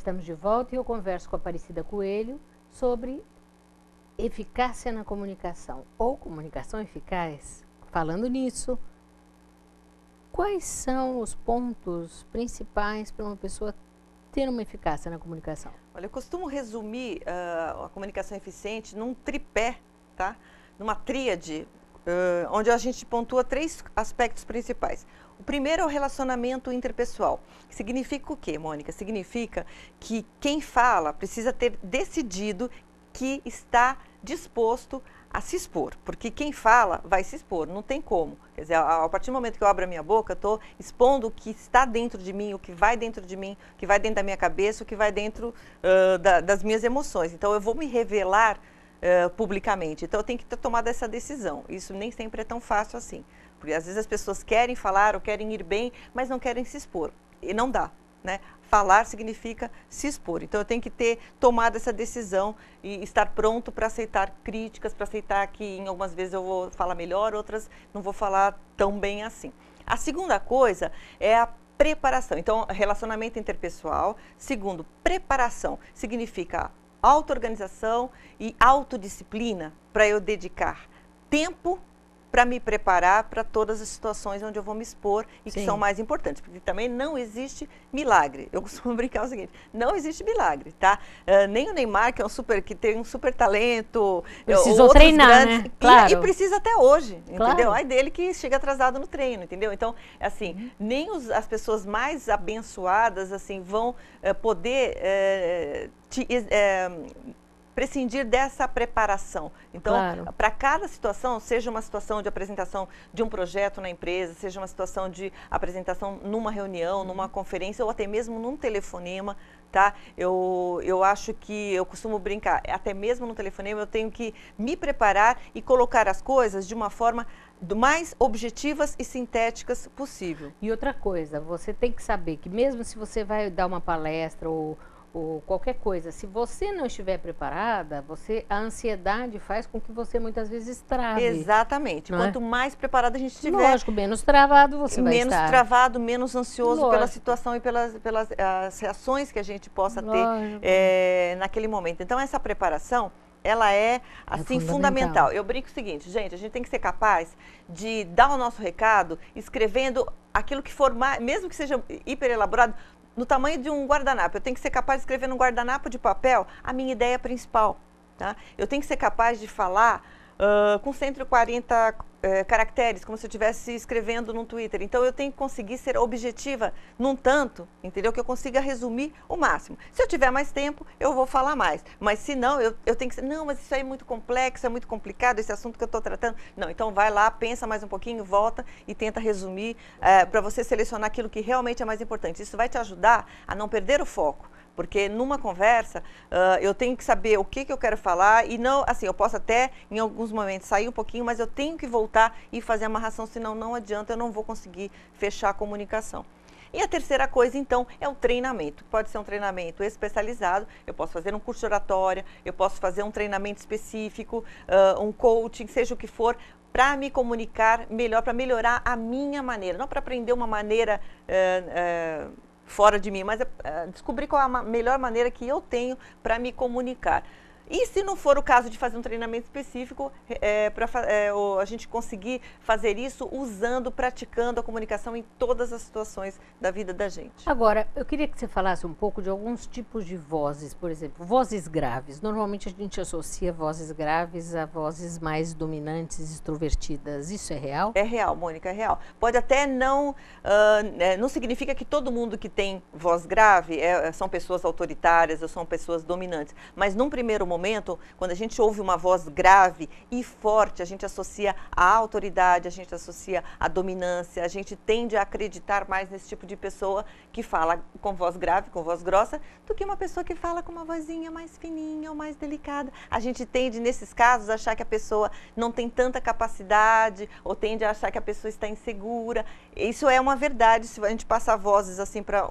estamos de volta e eu converso com a Aparecida Coelho sobre eficácia na comunicação ou comunicação eficaz. Falando nisso, quais são os pontos principais para uma pessoa ter uma eficácia na comunicação? Olha, eu costumo resumir a comunicação eficiente num tripé, tá? Numa tríade, onde a gente pontua 3 aspectos principais. O primeiro é o relacionamento interpessoal. Significa o quê, Mônica? Significa que quem fala precisa ter decidido que está disposto a se expor, porque quem fala vai se expor, não tem como. Quer dizer, a partir do momento que eu abro a minha boca, eu estou expondo o que está dentro de mim, o que vai dentro de mim, o que vai dentro da minha cabeça, o que vai dentro das minhas emoções. Então, eu vou me revelar publicamente. Então, eu tenho que ter tomado essa decisão. Isso nem sempre é tão fácil assim, porque às vezes as pessoas querem falar ou querem ir bem, mas não querem se expor, e não dá, né? Falar significa se expor. Então, eu tenho que ter tomado essa decisão e estar pronto para aceitar críticas, para aceitar que em algumas vezes eu vou falar melhor, outras não vou falar tão bem assim. A segunda coisa é a preparação. Então, relacionamento interpessoal. Segundo, preparação. Significa auto-organização e autodisciplina para eu dedicar tempo para me preparar para todas as situações onde eu vou me expor e que são mais importantes, porque também não existe milagre. Eu costumo brincar o seguinte, não existe milagre, tá? Nem o Neymar, que tem um super talento, precisou treinar, grandes, né? Claro. E precisa até hoje, claro. Entendeu? Ai dele que chega atrasado no treino, entendeu? Então, assim, nem as pessoas mais abençoadas, assim, vão poder prescindir dessa preparação. Então, para cada situação, seja uma situação de apresentação de um projeto na empresa, seja uma situação de apresentação numa reunião, numa conferência ou até mesmo num telefonema, tá? Eu acho que eu costumo brincar, até mesmo no telefonema eu tenho que me preparar e colocar as coisas de uma forma do mais objetivas e sintéticas possível. E outra coisa, você tem que saber que mesmo se você vai dar uma palestra ou qualquer coisa, se você não estiver preparada, a ansiedade faz com que você muitas vezes trave. Exatamente. Quanto mais preparada a gente estiver... Lógico, menos travado você vai estar. Menos travado, menos ansioso pela situação e pelas reações que a gente possa ter naquele momento. Então, essa preparação, ela é, assim, fundamental. Eu brinco o seguinte, gente, a gente tem que ser capaz de dar o nosso recado escrevendo aquilo que for, mesmo que seja hiper elaborado, no tamanho de um guardanapo. Eu tenho que ser capaz de escrever num guardanapo de papel a minha ideia principal. Tá? Eu tenho que ser capaz de falar com 140 caracteres, como se eu estivesse escrevendo no Twitter. Então, eu tenho que conseguir ser objetiva num tanto, entendeu? Que eu consiga resumir o máximo. Se eu tiver mais tempo, eu vou falar mais. Mas se não, eu tenho que ser, não, mas isso aí é muito complexo, é muito complicado, esse assunto que eu estou tratando. Não, então vai lá, pensa mais um pouquinho, volta e tenta resumir para você selecionar aquilo que realmente é mais importante. Isso vai te ajudar a não perder o foco. Porque numa conversa, eu tenho que saber o que eu quero falar e não, assim, eu posso até em alguns momentos sair um pouquinho, mas eu tenho que voltar e fazer a amarração, senão não adianta, eu não vou conseguir fechar a comunicação. E a terceira coisa, então, é o treinamento. Pode ser um treinamento especializado, eu posso fazer um curso de oratória, eu posso fazer um treinamento específico, um coaching, seja o que for, para me comunicar melhor, para melhorar a minha maneira, não para aprender uma maneira fora de mim, mas descobrir qual é a melhor maneira que eu tenho para me comunicar. E se não for o caso de fazer um treinamento específico, a gente conseguir fazer isso praticando a comunicação em todas as situações da vida da gente. Agora, eu queria que você falasse um pouco de alguns tipos de vozes, por exemplo, vozes graves. Normalmente a gente associa vozes graves a vozes mais dominantes, extrovertidas. Isso é real? É real, Mônica, é real. Pode até não significa que todo mundo que tem voz grave são pessoas autoritárias ou são pessoas dominantes, mas num primeiro momento, quando a gente ouve uma voz grave e forte, a gente associa a autoridade, a gente associa a dominância, a gente tende a acreditar mais nesse tipo de pessoa que fala com voz grave, com voz grossa, do que uma pessoa que fala com uma vozinha mais fininha ou mais delicada. A gente tende, nesses casos, a achar que a pessoa não tem tanta capacidade ou tende a achar que a pessoa está insegura. Isso é uma verdade, se a gente passar vozes assim para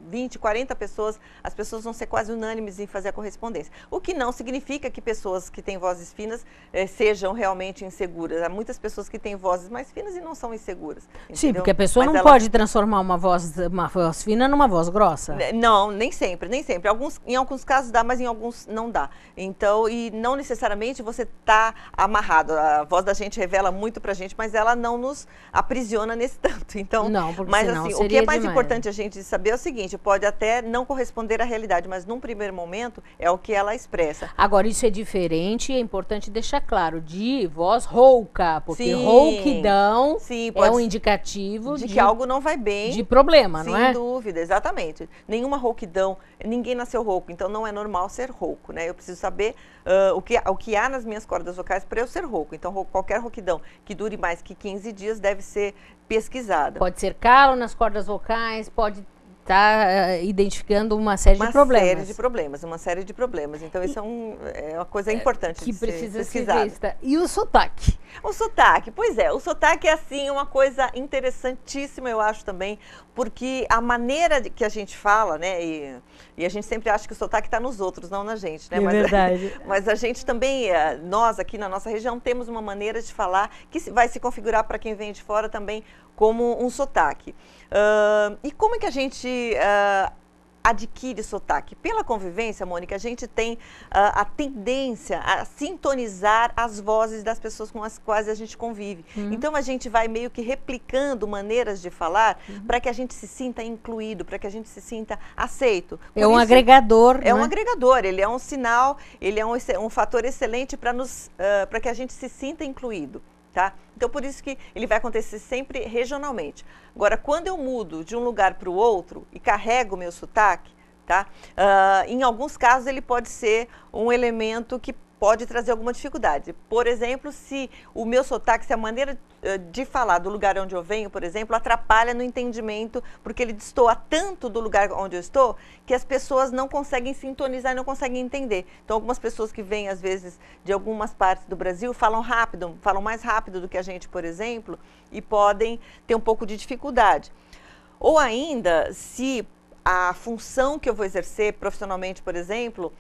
20, 40 pessoas, as pessoas vão ser quase unânimes em fazer a correspondência. O que não significa que pessoas que têm vozes finas sejam realmente inseguras. Há muitas pessoas que têm vozes mais finas e não são inseguras. Entendeu? Sim, porque a pessoa não pode transformar uma voz fina numa voz grossa. Não, nem sempre, nem sempre. Em alguns casos dá, mas em alguns não dá. Então, e não necessariamente você está amarrado. A voz da gente revela muito pra gente, mas ela não nos aprisiona nesse tanto. Então, não, porque mas senão assim, o que é mais demais. importante a gente saber é o seguinte, pode até não corresponder à realidade, mas num primeiro momento é o que ela expressa. Agora, isso é diferente e é importante deixar claro, de voz rouca, porque rouquidão é um indicativo de que algo não vai bem. De problema, não é? Sem dúvida, exatamente. Nenhuma rouquidão, ninguém nasceu rouco, então não é normal ser rouco, né? Eu preciso saber o que há nas minhas cordas vocais para eu ser rouco. Então, qualquer rouquidão que dure mais que 15 dias deve ser pesquisada. Pode ser calo nas cordas vocais, pode estar identificando uma série de problemas. Uma série de problemas. Então, isso é uma coisa importante que de precisa ser ser vista. E o sotaque? O sotaque, pois é, o sotaque é assim uma coisa interessantíssima, eu acho também, porque a maneira que a gente fala, né, e a gente sempre acha que o sotaque está nos outros, não na gente, né? É verdade. Mas a gente também, nós aqui na nossa região, temos uma maneira de falar que vai se configurar para quem vem de fora também como um sotaque. E como é que a gente adquire sotaque? Pela convivência, Mônica, a gente tem a tendência a sintonizar as vozes das pessoas com as quais a gente convive. Então, a gente vai meio que replicando maneiras de falar para que a gente se sinta incluído, para que a gente se sinta aceito. É um agregador. É um agregador, ele é um sinal, ele é um fator excelente para que a gente se sinta incluído. Tá? Então, por isso que ele vai acontecer sempre regionalmente. Agora, quando eu mudo de um lugar para o outro e carrego o meu sotaque, tá? Em alguns casos ele pode ser um elemento que pode trazer alguma dificuldade. Por exemplo, se o meu sotaque, se a maneira de falar do lugar onde eu venho, por exemplo, atrapalha no entendimento, porque ele destoa tanto do lugar onde eu estou, que as pessoas não conseguem sintonizar e não conseguem entender. Então, algumas pessoas que vêm, às vezes, de algumas partes do Brasil, falam rápido, falam mais rápido do que a gente, por exemplo, e podem ter um pouco de dificuldade. Ou ainda, se a função que eu vou exercer profissionalmente, por exemplo,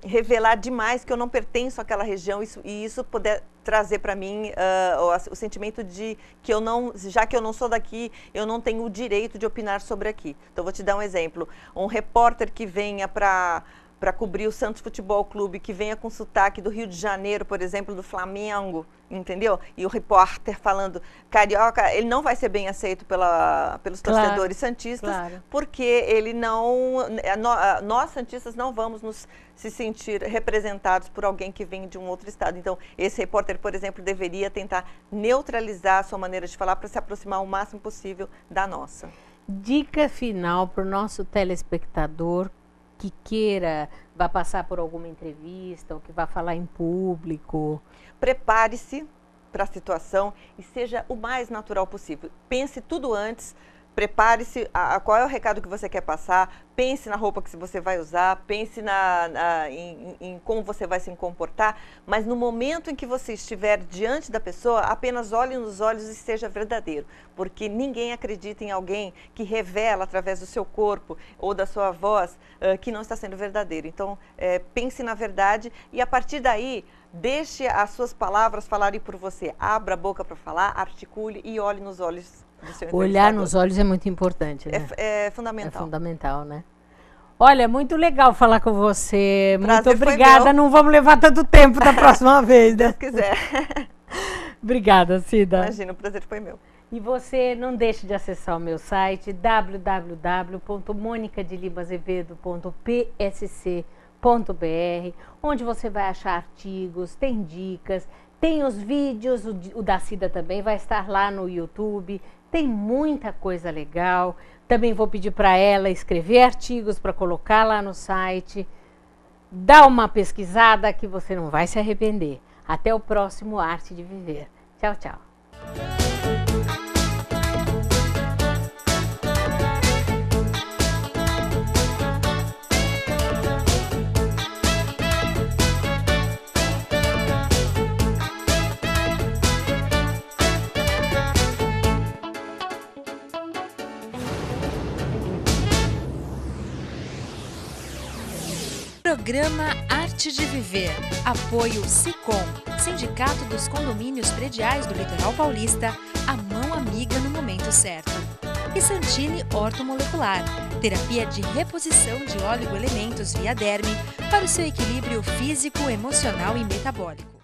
revelar demais que eu não pertenço àquela região e isso puder trazer para mim o sentimento de que eu não, já que eu não sou daqui, eu não tenho o direito de opinar sobre aqui. Então, vou te dar um exemplo. Um repórter que venha para cobrir o Santos Futebol Clube, que venha com sotaque do Rio de Janeiro, por exemplo, do Flamengo, entendeu? E o repórter falando carioca, ele não vai ser bem aceito pelos torcedores santistas, porque ele não... Nós, santistas, não vamos se sentir representados por alguém que vem de um outro estado. Então, esse repórter, por exemplo, deveria tentar neutralizar a sua maneira de falar para se aproximar o máximo possível da nossa. Dica final para o nosso telespectador que vai passar por alguma entrevista ou que vai falar em público. Prepare-se para a situação e seja o mais natural possível. Pense tudo antes, prepare-se, qual é o recado que você quer passar, pense na roupa que você vai usar, pense em como você vai se comportar, mas no momento em que você estiver diante da pessoa, apenas olhe nos olhos e seja verdadeiro, porque ninguém acredita em alguém que revela através do seu corpo ou da sua voz que não está sendo verdadeiro. Então, pense na verdade e a partir daí, deixe as suas palavras falarem por você. Abra a boca para falar, articule e olhe nos olhos. Olhar nos olhos é muito importante, né? É fundamental. É fundamental, né? Olha, muito legal falar com você. Prazer, muito obrigada. Não vamos levar tanto tempo da próxima vez, né? Se quiser. Obrigada, Cida. Imagina, o prazer foi meu. E você não deixe de acessar o meu site www.monicadelimazevedo.psc.br, onde você vai achar artigos, tem dicas, tem os vídeos, o da Cida também vai estar lá no YouTube. Tem muita coisa legal. Também vou pedir para ela escrever artigos para colocar lá no site. Dá uma pesquisada que você não vai se arrepender. Até o próximo Arte de Viver. Tchau, tchau. Programa Arte de Viver. Apoio SICOM, Sindicato dos Condomínios Prediais do Litoral Paulista, a mão amiga no momento certo. E Santini Ortomolecular, terapia de reposição de oligoelementos via derme para o seu equilíbrio físico, emocional e metabólico.